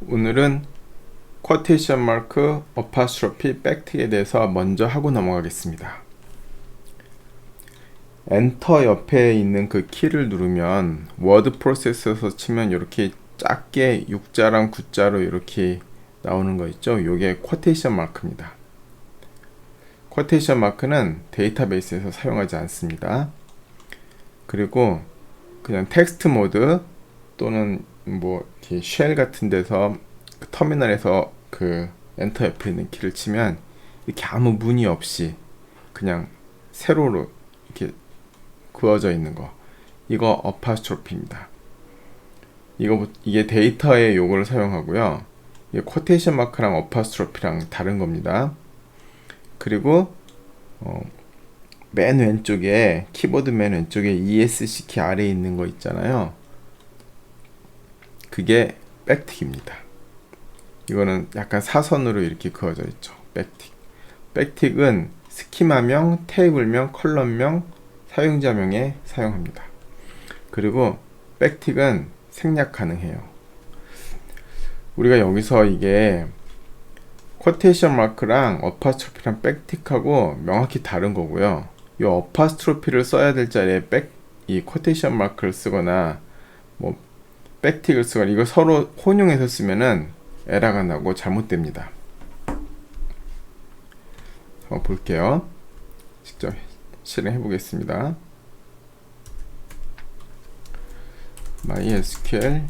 오늘은 쿼테이션 마크, 어파스트로피, 백틱에 대해서 먼저 하고 넘어가겠습니다. 엔터 옆에 있는 그 키를 누르면 워드 프로세서에서 치면 이렇게 작게 6자랑 9자로 이렇게 나오는 거 있죠? 이게 쿼테이션 마크입니다. 쿼테이션 마크는 데이터베이스에서 사용하지 않습니다. 그리고 그냥 텍스트 모드 또는 뭐 이렇게 쉘 같은 데서 터미널에서 그 엔터 옆에 있는 키를 치면 이렇게 아무 문의 없이 그냥 세로로 이렇게 그어져 있는 거, 이거 어파스트로피입니다. 이게 데이터의 요거를 사용하고요. 이게 쿼테이션 마크랑 어파스트로피랑 다른 겁니다. 그리고 맨 왼쪽에 키보드 맨 왼쪽에 ESC 키 아래에 있는 거 있잖아요. 그게 백틱입니다. 이거는 약간 사선으로 이렇게 그어져 있죠. 백틱. 백틱은 스키마명, 테이블명, 컬럼명, 사용자명에 사용합니다. 그리고 백틱은 생략 가능해요. 우리가 여기서 이게 쿼테이션 마크랑 어파스트로피랑 백틱하고 명확히 다른 거고요. 이 어파스트로피를 써야 될 자리에 이 쿼테이션 마크를 쓰거나 뭐 백틱을 쓰거나 이거 서로 혼용해서 쓰면은 에러가 나고 잘못됩니다. 한번 볼게요. 직접 실행해 보겠습니다. MySQL.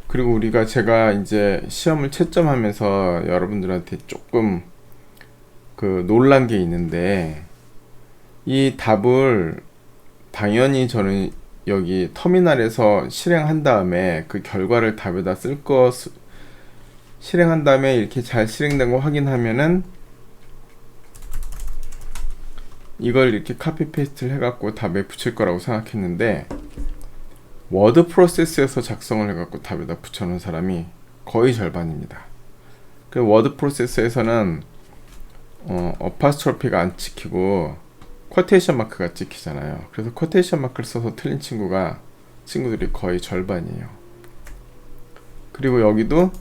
그리고 제가 이제 시험을 채점하면서 여러분들한테 조금 그 놀란 게 있는데, 이 답을 당연히 저는 여기 터미널에서 실행한 다음에 그 결과를 답에다 실행한 다음에 이렇게 잘 실행된 거 확인하면은 이걸 이렇게 카피 페이스트를 해갖고 답에 붙일 거라고 생각했는데, 워드 프로세스에서 작성을 해갖고 답에다 붙여놓은 사람이 거의 절반입니다. 그 워드 프로세스에서는 어파스트로피가 안 찍히고 쿼테이션 마크가 찍히잖아요. 그래서 쿼테이션 마크를 써서 틀린 친구들이 거의 절반이에요. 그리고 여기도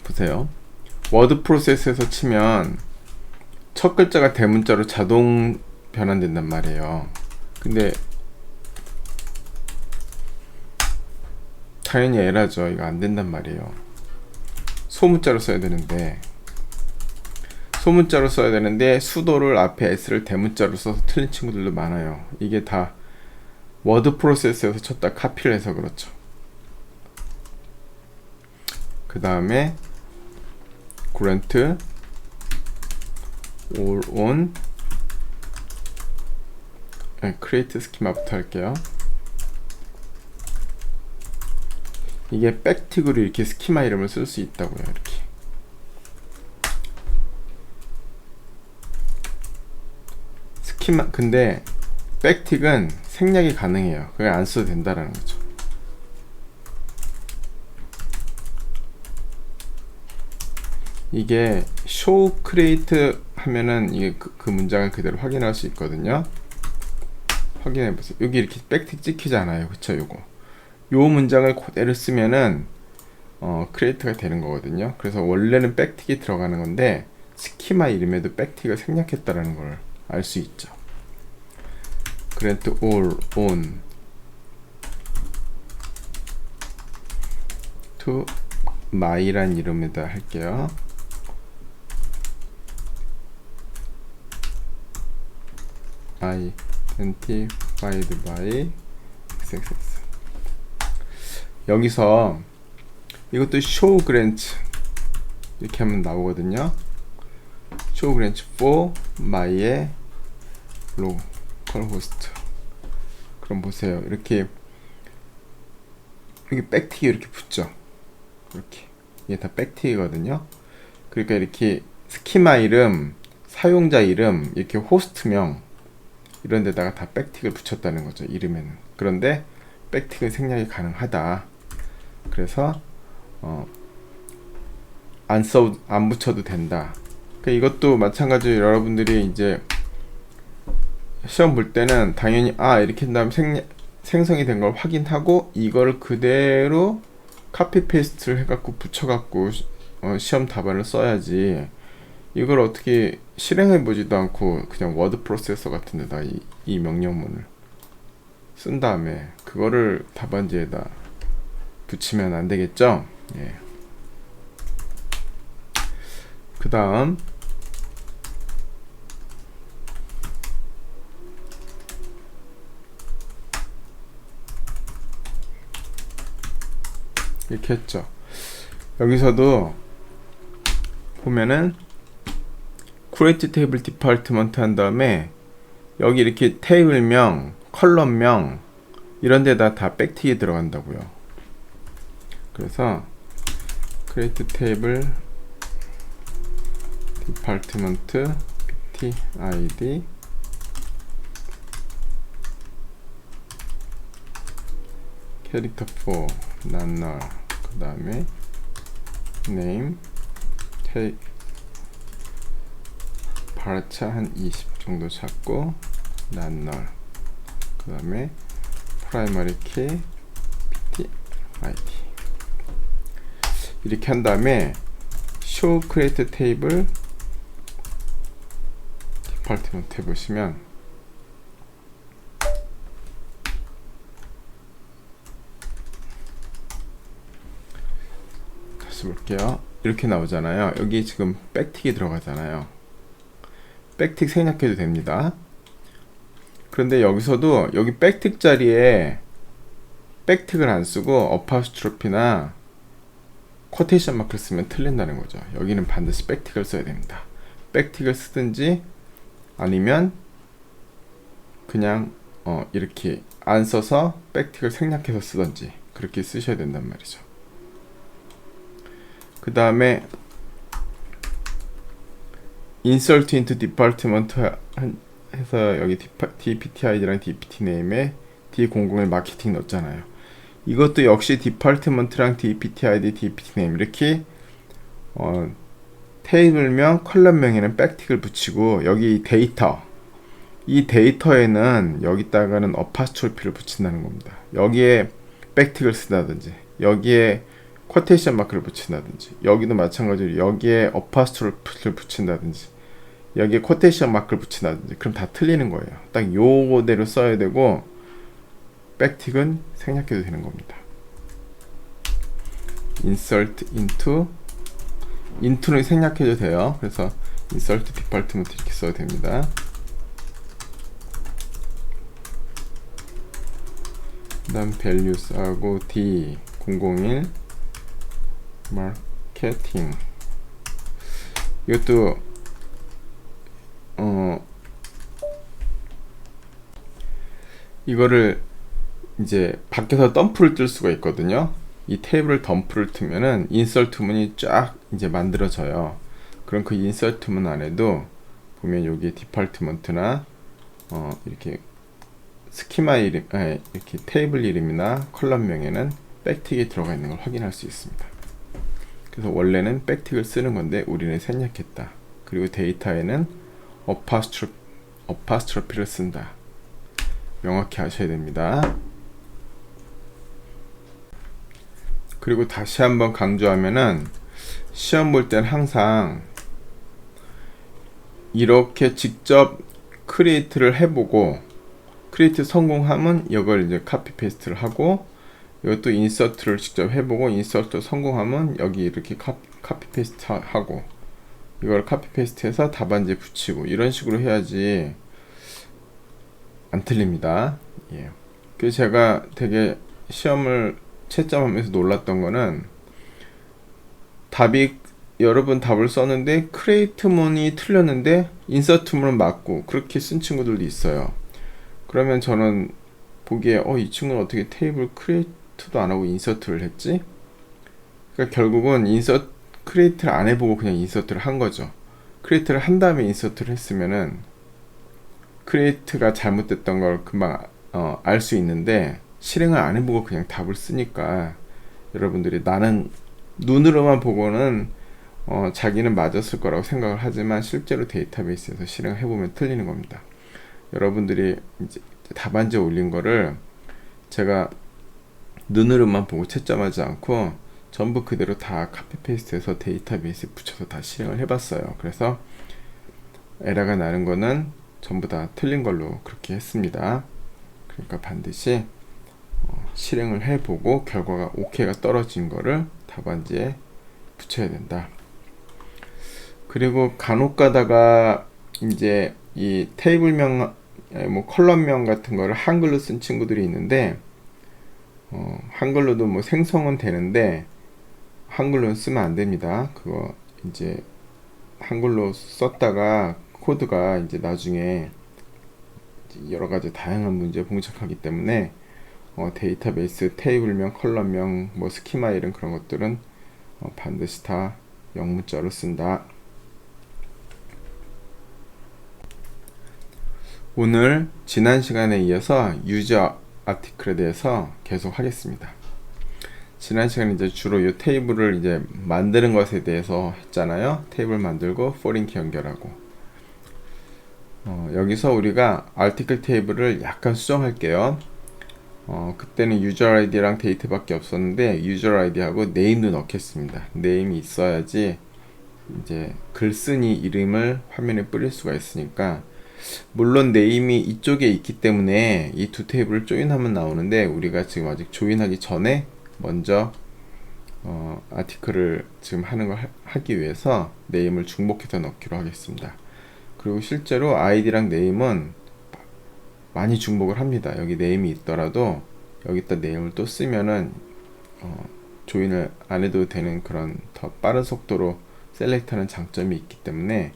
보세요. 워드 프로세스에서 치면 첫 글자가 대문자로 자동 변환된단 말이에요. 근데 당연히 에러죠. 이거 안 된단 말이에요. 소문자로 써야 되는데 수도를 앞에 s를 대문자로 써서 틀린 친구들도 많아요. 이게 다 워드 프로세스에서 쳤다 카피를 해서 그렇죠. 그 다음에 grant all on create schema부터 할게요. 이게 백틱으로 이렇게 스키마 이름을 쓸 수 있다고요. 이렇게 근데 백틱은 생략이 가능해요. 그게 안 써도 된다라는 거죠. 이게 show create 하면은 이게 그 문장을 그대로 확인할 수 있거든요. 확인해 보세요. 여기 이렇게 백틱 찍히잖아요. 그쵸? 요 문장을 그대로 쓰면은 create가 되는 거거든요. 그래서 원래는 백틱이 들어가는 건데 스키마 이름에도 백틱을 생략했다라는 걸 알 수 있죠. grant all on to my란 이름에다 할게요. identified by xxx. 여기서 이것도 show grant 이렇게 하면 나오거든요. show grant for my의 local host. 그럼 보세요. 이렇게 여기 백틱이 이렇게 붙죠. 이렇게 이게 다 백틱이거든요. 그러니까 이렇게 스키마 이름, 사용자 이름, 이렇게 호스트명 이런 데다가 다 백틱을 붙였다는 거죠. 이름에는. 그런데 백틱은 생략이 가능하다. 그래서 안 붙여도 된다. 그러니까 이것도 마찬가지로 여러분들이 이제 시험 볼 때는 당연히 이렇게 한 다음에 생성이 된 걸 확인하고 이걸 그대로 카피 페이스트를 해갖고 붙여갖고 시험 답안을 써야지, 이걸 어떻게 실행해 보지도 않고 그냥 워드 프로세서 같은 데다 이 명령문을 쓴 다음에 그거를 답안지에다 붙이면 안 되겠죠? 예. 그 다음 이렇게 했죠. 여기서도 보면은 create table department 한 다음에 여기 이렇게 테이블명, 컬럼명 이런 데다 다 백틱이 들어간다고요. 그래서 create table department ptid character 4 not null, 그 다음에 name 발차 한 20 정도 찾고 not null, 그 다음에 primary key ptid 이렇게 한 다음에 show create table department 해보시면 다시 볼게요. 이렇게 나오잖아요. 여기 지금 백틱이 들어가잖아요. 백틱 생략해도 됩니다. 그런데 여기서도 여기 백틱 자리에 백틱을 안 쓰고 어파스트로피나 쿼테이션 마크를 쓰면 틀린다는 거죠. 여기는 반드시 백틱을 써야 됩니다. 백틱을 쓰든지 아니면 그냥 이렇게 안 써서 백틱을 생략해서 쓰든지 그렇게 쓰셔야 된단 말이죠. 그 다음에 insert into department 해서 여기 dptid랑 dptname에 d00에 마케팅 넣었잖아요. 이것도 역시 department랑 dptid, dptname 이렇게 테이블명, 컬럼명에는 백틱을 붙이고 여기 데이터, 이 데이터에는 여기다가는 어파스트로피를 붙인다는 겁니다. 여기에 백틱을 쓴다든지 여기에 쿼테이션 마크를 붙인다든지 여기도 마찬가지로 여기에 어파스트로피를 붙인다든지 여기에 쿼테이션 마크를 붙인다든지 그럼 다 틀리는 거예요. 딱 요거대로 써야 되고 백틱은 생략해도 되는 겁니다. insert into는 생략해도 돼요. 그래서 insert department 이렇게 써도 됩니다. 그 다음 values하고 d001 marketing 이것도 이거를 이제 밖에서 덤프를 뜰 수가 있거든요. 이 테이블을 덤프를 트면은 인서트 문이 쫙 이제 만들어져요. 그럼 그 인서트 문 안에도 보면 여기 디파트먼트나 이렇게 스키마 이름, 이렇게 테이블 이름이나 컬럼명에는 백틱이 들어가 있는 걸 확인할 수 있습니다. 그래서 원래는 백틱을 쓰는 건데 우리는 생략했다. 그리고 데이터에는 어파스트로피를 쓴다. 명확히 하셔야 됩니다. 그리고 다시 한번 강조하면은 시험 볼 때는 항상 이렇게 직접 크리에이트를 해보고 크리에이트 성공하면 이걸 이제 카피 페이스트를 하고 이것도 인서트를 직접 해보고 인서트 성공하면 여기 이렇게 카피 페이스트 하고 이걸 카피 페이스트 해서 답안지에 붙이고 이런 식으로 해야지 안 틀립니다. 예. 그래서 제가 되게 시험을 채점하면서 놀랐던 거는 여러분 답을 썼는데 크리에이트 문이 틀렸는데 인서트 문은 맞고 그렇게 쓴 친구들도 있어요. 그러면 저는 보기에 이 친구는 어떻게 테이블 크리에이트도 안 하고 인서트를 했지? 그러니까 결국은 크리에이트를 안 해보고 그냥 인서트를 한 거죠. 크리에이트를 한 다음에 인서트를 했으면은 크리에이트가 잘못됐던 걸 금방 알 수 있는데 실행을 안 해보고 그냥 답을 쓰니까 여러분들이 나는 눈으로만 보고는 자기는 맞았을 거라고 생각을 하지만 실제로 데이터베이스에서 실행을 해보면 틀리는 겁니다. 여러분들이 이제 답안지에 올린 거를 제가 눈으로만 보고 채점하지 않고 전부 그대로 다 카피 페이스트해서 데이터베이스에 붙여서 다 실행을 해봤어요. 그래서 에러가 나는 거는 전부 다 틀린 걸로 그렇게 했습니다. 그러니까 반드시 실행을 해보고 결과가 OK가 떨어진 거를 답안지에 붙여야 된다. 그리고 간혹 가다가 이제 이 테이블명, 뭐 컬럼명 같은 거를 한글로 쓴 친구들이 있는데, 한글로도 뭐 생성은 되는데 한글로는 쓰면 안 됩니다. 그거 이제 한글로 썼다가 코드가 이제 나중에 여러 가지 다양한 문제에 봉착하기 때문에 데이터베이스 테이블명, 컬럼명, 뭐 스키마 이런 그런 것들은 반드시 다 영문자로 쓴다. 오늘 지난 시간에 이어서 유저 아티클에 대해서 계속 하겠습니다. 지난 시간에 이제 주로 이 테이블을 이제 만드는 것에 대해서 했잖아요. 테이블 만들고 포린키 연결하고. 여기서 우리가 아티클 테이블을 약간 수정할게요. 그때는 유저 아이디랑 데이트밖에 없었는데 유저 아이디하고 네임도 넣겠습니다. 네임이 있어야지 이제 글쓴이 이름을 화면에 뿌릴 수가 있으니까, 물론 네임이 이쪽에 있기 때문에 이 두 테이블을 조인하면 나오는데 우리가 지금 아직 조인하기 전에 먼저 아티클을 지금 하는 걸 하기 위해서 네임을 중복해서 넣기로 하겠습니다. 그리고 실제로 아이디랑 네임은 많이 중복을 합니다. 여기 네임이 있더라도 여기다 네임을 또 쓰면은 조인을 안 해도 되는 그런 더 빠른 속도로 셀렉트하는 장점이 있기 때문에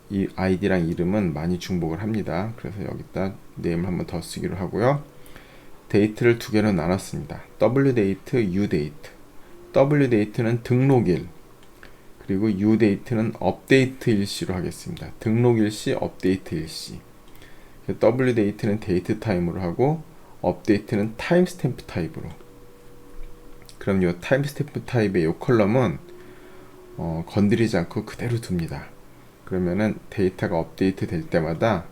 이 아이디랑 이름은 많이 중복을 합니다. 그래서 여기다 네임을 한번 더 쓰기로 하고요. 데이트를 두 개로 나눴습니다. wdate, udate. wdate는 등록일, 그리고 udate는 업데이트 일시로 하겠습니다. 등록 일시, 업데이트 일시. wdate는 데이트 타임으로 하고 업데이트는 타임스탬프 타입으로. 그럼 이 타임스탬프 타입의 이 컬럼은 건드리지 않고 그대로 둡니다. 그러면은 데이터가 업데이트 될 때마다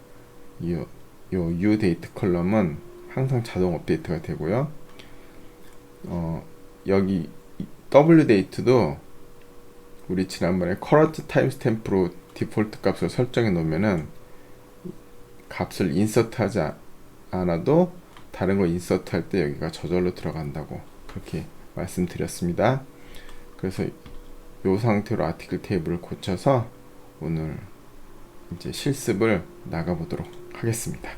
이 uDate 컬럼은 항상 자동 업데이트가 되고요. 여기 wdate도 우리 지난번에 current timestamp로 디폴트 값을 설정해 놓으면은 값을 인서트 하지 않아도 다른 거 인서트 할 때 여기가 저절로 들어간다고 그렇게 말씀드렸습니다. 그래서 이 상태로 아티클 테이블을 고쳐서 오늘 이제 실습을 나가보도록 하겠습니다.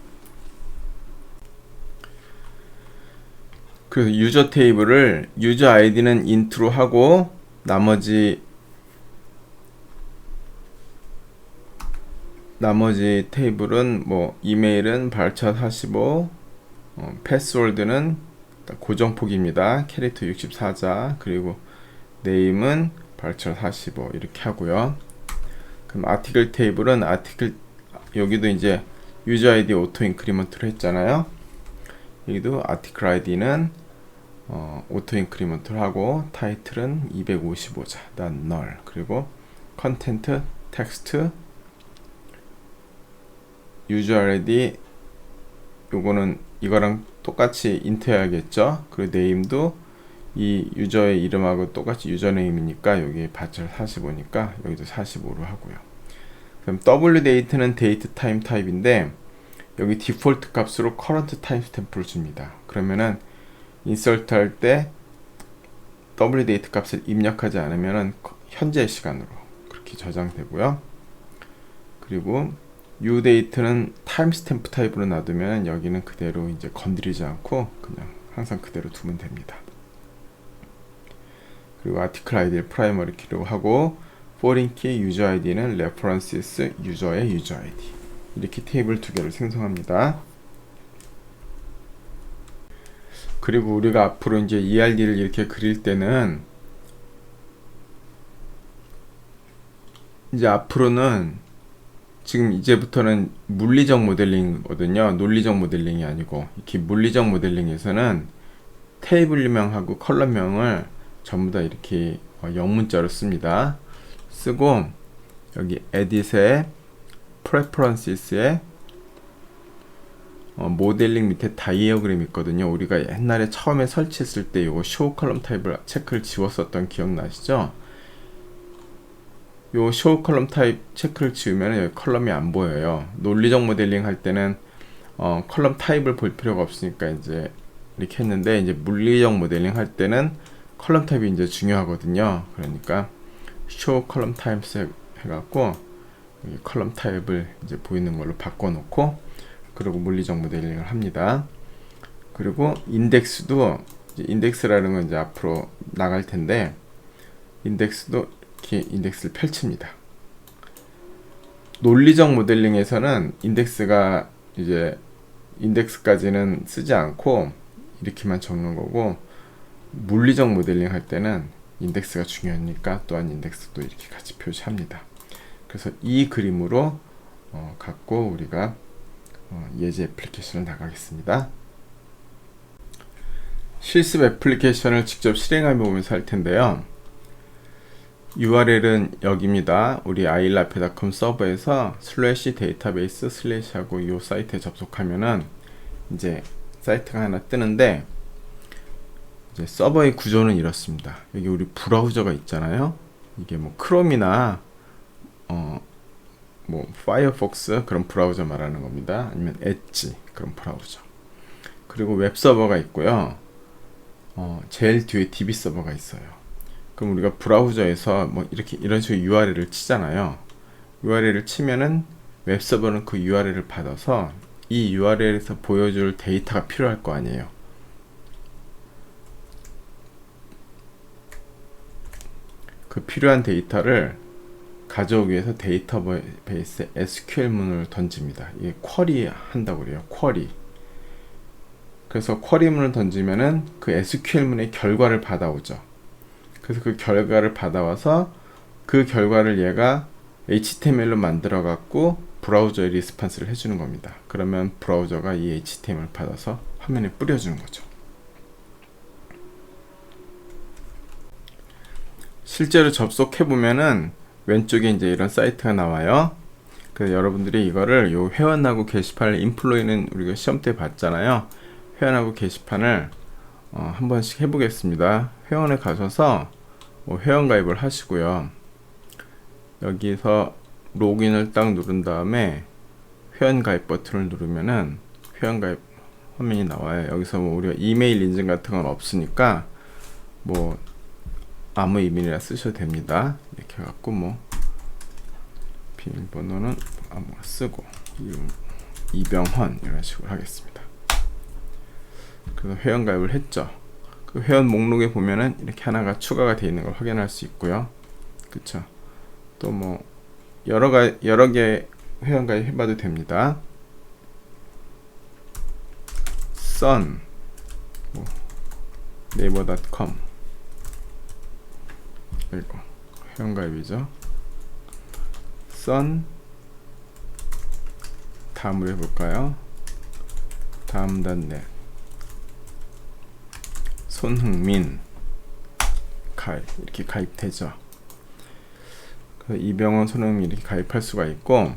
그래서 유저 테이블을 유저 아이디는 인트로 하고 나머지 테이블은 뭐 이메일은 발차45, 패스워드는 고정폭입니다. 캐릭터 64자, 그리고 네임은 발차45 이렇게 하고요. 그럼 아티클 테이블은 여기도 이제 유저 아이디 오토 인크리먼트를 했잖아요. 여기도 아티클 아이디는 오토 인크리먼트를 하고 타이틀은 255자, 난 null, 그리고 컨텐트, 텍스트, 유저 아이디 요거는 이거랑 똑같이 인트 해야겠죠. 그리고 네임도 이 유저의 이름하고 똑같이 유저네임이니까 여기 바첼 45니까 여기도 45로 하고요. 그럼 wdate는 date time 타입인데 여기 디폴트 값으로 current timestamp를 줍니다. 그러면은 insert 할 때 wdate 값을 입력하지 않으면은 현재 시간으로 그렇게 저장되고요. 그리고 udate는 timestamp 타입으로 놔두면 여기는 그대로 이제 건드리지 않고 그냥 항상 그대로 두면 됩니다. 그리고 article id를 primary 키로 하고 foreign key user id는 references 유저의 user id, 이렇게 테이블 두 개를 생성합니다. 그리고 우리가 앞으로 이제 ERD를 이렇게 그릴 때는 이제 앞으로는 지금 이제부터는 물리적 모델링이거든요. 논리적 모델링이 아니고, 이렇게 물리적 모델링에서는 테이블명하고 컬럼명을 전부 다 이렇게 영문자로 씁니다. 쓰고 여기 edit에 preferences에 모델링 밑에 다이어그램 있거든요. 우리가 옛날에 처음에 설치했을 때 이거 show 컬럼 타입을 체크를 지웠었던 기억나시죠? 요 show 컬럼 타입 체크를 지우면 여기 컬럼이 안 보여요. 논리적 모델링 할 때는 컬럼 타입을 볼 필요가 없으니까 이제 이렇게 했는데, 이제 물리적 모델링 할 때는 컬럼 타입이 이제 중요하거든요. 그러니까 show 컬럼 타입 해갖고 여기 컬럼 타입을 이제 보이는 걸로 바꿔놓고, 그리고 물리적 모델링을 합니다. 그리고 인덱스도, 이제 인덱스라는 건 이제 앞으로 나갈 텐데, 인덱스도 이렇게 인덱스를 펼칩니다. 논리적 모델링에서는 인덱스가 이제 인덱스까지는 쓰지 않고 이렇게만 적는 거고, 물리적 모델링 할 때는 인덱스가 중요하니까 또한 인덱스도 이렇게 같이 표시합니다. 그래서 이 그림으로 갖고 우리가 예제 애플리케이션을 나가겠습니다. 실습 애플리케이션을 직접 실행해 보면서 할 텐데요. URL은 여기입니다. 우리 iLife.com 서버에서 /데이터베이스/ 하고 이 사이트에 접속하면은 이제 사이트가 하나 뜨는데, 이제 서버의 구조는 이렇습니다. 여기 우리 브라우저가 있잖아요. 이게 뭐 크롬이나 뭐 파이어폭스 그런 브라우저 말하는 겁니다. 아니면 엣지 그런 브라우저. 그리고 웹 서버가 있고요. 제일 뒤에 DB 서버가 있어요. 그럼 우리가 브라우저에서 뭐 이렇게 이런 식으로 URL을 치잖아요. URL을 치면은 웹 서버는 그 URL을 받아서 이 URL에서 보여줄 데이터가 필요할 거 아니에요. 그 필요한 데이터를 가져오기 위해서 데이터베이스에 SQL문을 던집니다. 이게 쿼리 한다고 그래요. 쿼리. 그래서 쿼리문을 던지면은 그 SQL문의 결과를 받아오죠. 그래서 그 결과를 받아와서 그 결과를 얘가 HTML로 만들어 갖고 브라우저에 리스판스를 해주는 겁니다. 그러면 브라우저가 이 HTML을 받아서 화면에 뿌려주는 거죠. 실제로 접속해 보면은 왼쪽에 이제 이런 사이트가 나와요. 그래서 여러분들이 이거를 요 회원하고 게시판을, 인플로이는 우리가 시험 때 봤잖아요. 회원하고 게시판을 한 번씩 해보겠습니다. 회원에 가셔서 회원 가입을 하시고요. 여기서 로그인을 딱 누른 다음에 회원 가입 버튼을 누르면은 회원 가입 화면이 나와요. 여기서 뭐 우리가 이메일 인증 같은 건 없으니까 뭐 아무 이메일이나 쓰셔도 됩니다. 이렇게 해갖고 뭐 비밀번호는 아무거나 쓰고 이름 이병헌 이런 식으로 하겠습니다. 그래서 회원 가입을 했죠. 그 회원 목록에 보면은 이렇게 하나가 추가가 되어 있는 걸 확인할 수 있고요. 그쵸? 또 뭐 여러 개 회원 가입 해봐도 됩니다. sun 뭐 네이버.com 이거 회원 가입이죠. sun 다음으로 해볼까요? 다음.net 손흥민 가입 이렇게 가입되죠. 그래서 이병헌, 손흥민 이렇게 가입할 수가 있고,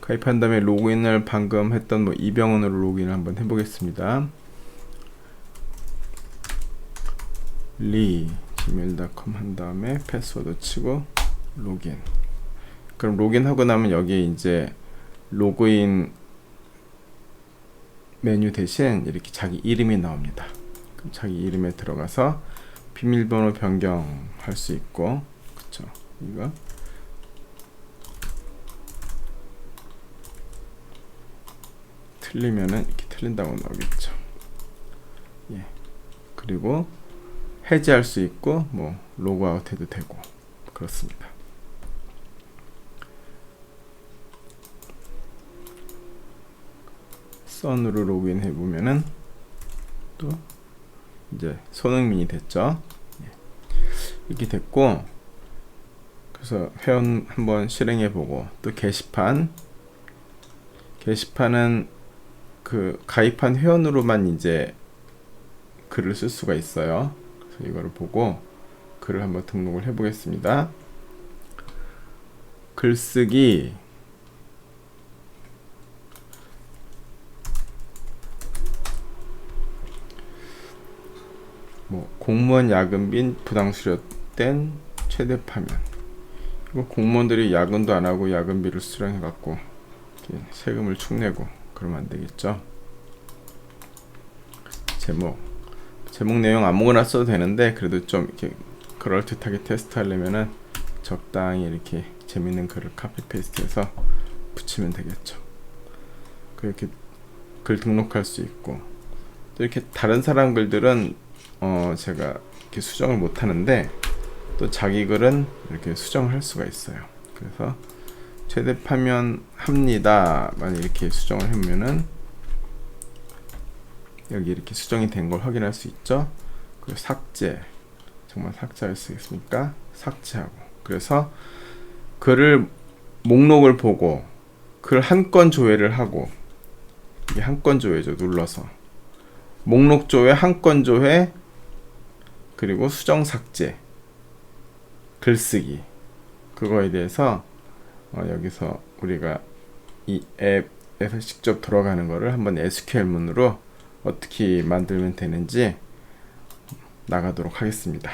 가입한 다음에 로그인을 방금 했던 뭐 이병헌으로 로그인을 한번 해보겠습니다. gmail.com 한 다음에 패스워드 치고 로그인. 그럼 로그인하고 나면 여기에 이제 로그인 메뉴 대신 이렇게 자기 이름이 나옵니다. 그럼 자기 이름에 들어가서 비밀번호 변경할 수 있고, 그쵸? 이거 틀리면은 이렇게 틀린다고 나오겠죠. 예. 그리고 해지할 수 있고, 뭐 로그아웃 해도 되고 그렇습니다. 선으로 로그인 해보면은 또 이제 손흥민이 됐죠. 이렇게 됐고, 그래서 회원 한번 실행해보고, 또 게시판은 그 가입한 회원으로만 이제 글을 쓸 수가 있어요. 그래서 이거를 보고 글을 한번 등록을 해보겠습니다. 글쓰기 뭐 공무원 야근 및 부당 수령된 최대 파면. 이거 공무원들이 야근도 안 하고 야근비를 수령해 갖고 세금을 축내고 그러면 안 되겠죠. 제목 내용 아무거나 써도 되는데 그래도 좀 이렇게 그럴듯하게 테스트하려면은 적당히 이렇게 재밌는 글을 카피 페이스트해서 붙이면 되겠죠. 그렇게 글 등록할 수 있고, 또 이렇게 다른 사람 글들은 제가 이렇게 수정을 못 하는데 또 자기 글은 이렇게 수정을 할 수가 있어요. 그래서 최대 파면 합니다 만 이렇게 수정을 하면은 여기 이렇게 수정이 된 걸 확인할 수 있죠. 그리고 삭제, 정말 삭제할 수 있으니까 삭제하고, 그래서 글을 목록을 보고 글 한 건 조회를 하고, 이게 한 건 조회죠. 눌러서 목록 조회, 한 건 조회, 그리고 수정 삭제, 글쓰기, 그거에 대해서 여기서 우리가 이 앱에서 직접 들어가는 거를 한번 SQL 문으로 어떻게 만들면 되는지 나가도록 하겠습니다.